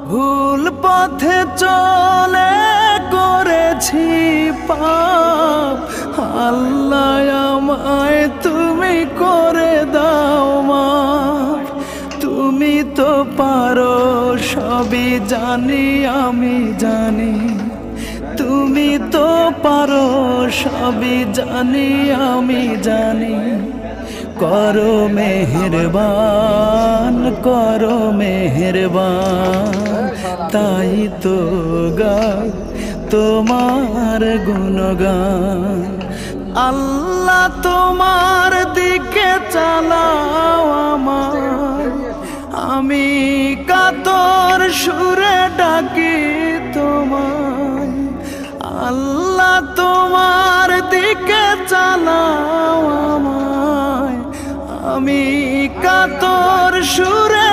ভুল পথে চলে করেছি পাপ, আল্লাহ আমায় তুমি করে দাও মাফ। তুমি তো পারো সবই জানি আমি জানি, তুমি তো পারো সবই জানি আমি জানি। করো মেহেরবান, করো মেহেরবান, তাই তো গাই তোমার গুণগান। আল্লাহ তোমার দিকে চালাও আমায়, আমি কাতর সুরে ডাকি তোমায়। আল্লাহ তোমার দিকে চালাও আমায়, আমি কাতর সুরে